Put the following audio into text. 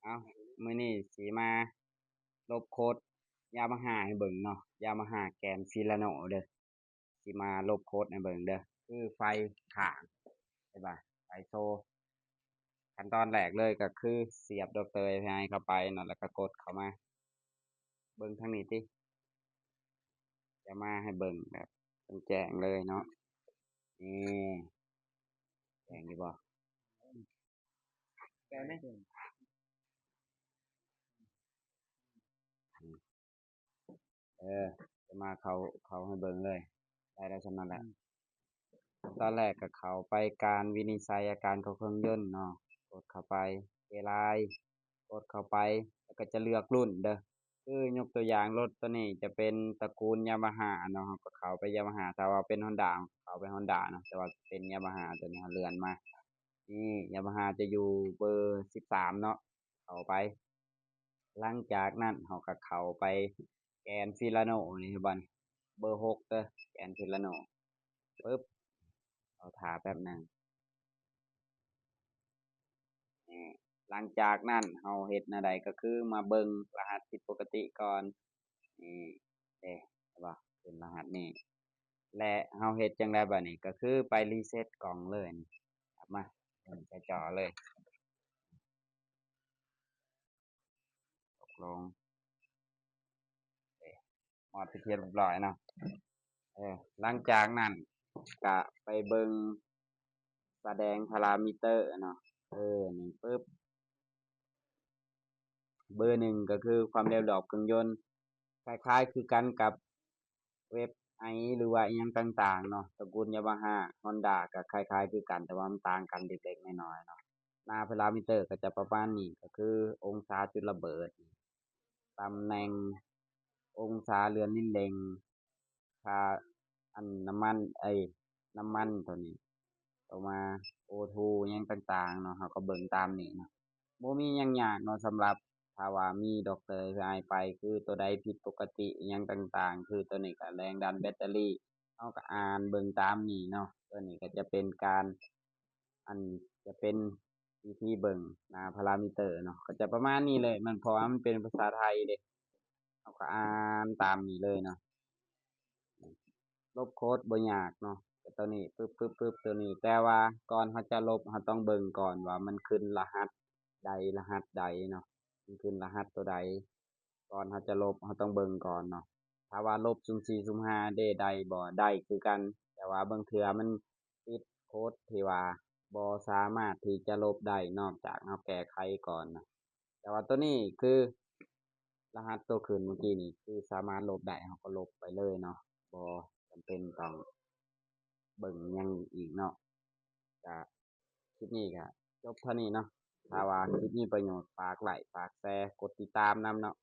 เอามื้อนี้สิมาลบโค้ดยามาฮ่าให้เบิ่งเนาะยามาฮ่าแกนฟิลาโนเด้อสิมาลบโค้ดให้เบิ่งเด้อคือไฟข้างใช่ป่ะไฟโซขั้นตอนแรกเลยก็คือเสียบดอกเตยให้เข้าไปเนาะแล้วก็กดเข้ามาเบิ่งทางนี้ติจะมาให้เบิ่งแบบแจ้งๆเลยเนาะนี่แจ้งอยู่บ่แกไหมเออจะมาเขาให้เบิ่งเลยได้แล้วสำนั้นแหละ ตอนแรกก็เข้าไปการวินิจฉัยอาการของเครื่องยนต์เนาะกดเข้าไปเอไลน์กดเข้าไปแล้วก็จะเลือกรุ่นเด้อคือยกตัวอย่างรถตัวนี้จะเป็นตระกูลยามาฮ่าเนาะเราก็เข้าไปยามาฮ่าถ้าว่าเป็น Honda เข้าไป Honda เนาะแต่ว่าเป็นยามาฮ่าตัวนี้เราเลื่อนมานี่ยามาฮ่าจะอยู่เบอร์13เนาะเข้าไปหลังจากนั้นเราก็เข้าไปแกนฟิลาโนนี่บัดเบอร์6เด้อแกนฟิลาโนปึ๊บเราท่าแป๊บหนึ่ง หลังจากนั้นเราเฮ็ดแนวใดก็คือมาเบิ่งรหัสผิดปกติก่อนนี่เด้ใช่บ่เป็นรหัสนี้และเราเฮ็ดจั่งใดบัดนี้ก็คือไปรีเซ็ตกล่องเลยนี่กลับมาเบิ่งใส่จอเลยตกลงเด้ฮอดเป็นที่เรียบร้อยเนาะหลังจากนั้นก็ไปเบิ่งแสดงพารามิเตอร์เนาะนี่ปึ๊บเบอร์1ก็คือความเร็วรอบเครื่องยนต์คล้ายๆคือกันกับ เว็บไอหรือว่าอิหยังต่างๆเนาะตระกูล Yamaha Honda ก็คล้ายๆคือกันแต่ว่ามันต่างกันเล็กๆน้อยๆเนาะหน้าพารามิเตอร์ก็จะประมาณนี้ก็คือองศาจุดระเบิดตำแหน่งองศาเรือนลิ้นเล็งค่าอันน้ำมันน้ำมันตัวนี้ต่อมา O2 อิหยังต่างๆเนาะเราก็เบิ่งตามนี้เนาะบ่มีหยังยากเนาะสำหรับถ้าว่ามีดอกเตอร์ให้ไปคือตัวใดผิดปกติอิหยังต่างๆคือตัวนี้ก็แรงดันแบตเตอรี่เราก็อ่านเบิ่งตามนี้เนาะตัวนี้ก็จะเป็นการอันจะเป็นวิธีเบิ่งหน้าพารามิเตอร์เนาะก็จะประมาณนี้เลยมันเพราะว่ามันเป็นภาษาไทยเด้เราก็อ่านตามนี้เลยเนาะลบโคดบ่ยากเนาะก็ตัวนี้ปึ๊บๆๆตัวนี้แต่ว่าก่อนเราจะลบเราต้องเบิ่งก่อนว่ามันขึ้นรหัสใดรหัสใดเนาะมันขึ้นรหัสตัวใดก่อนเราจะลบเราต้องเบิ่งก่อนเนาะถ้าว่าลบสุ่ม4สุ่ม5เด้ได้บ่ได้คือกันแต่ว่าบางเทื่อมันติดโคดที่ว่าบ่สามารถที่จะลบได้นอกจากเราแก้ไขก่อนนะแต่ว่าตัวนี้คือรหัสตัวขึ้นเมื่อกี้นี่คือสามารถลบได้เราก็ลบไปเลยเนาะบ่จำเป็นต้องเบิ่งหยังอีกเนาะก็คลิปนี้ก็จบเท่านี้เนาะถ้าว่าคลิปมีประโยชน์ฝากไลค์ฝากแชร์กดติดตามนำเนาะ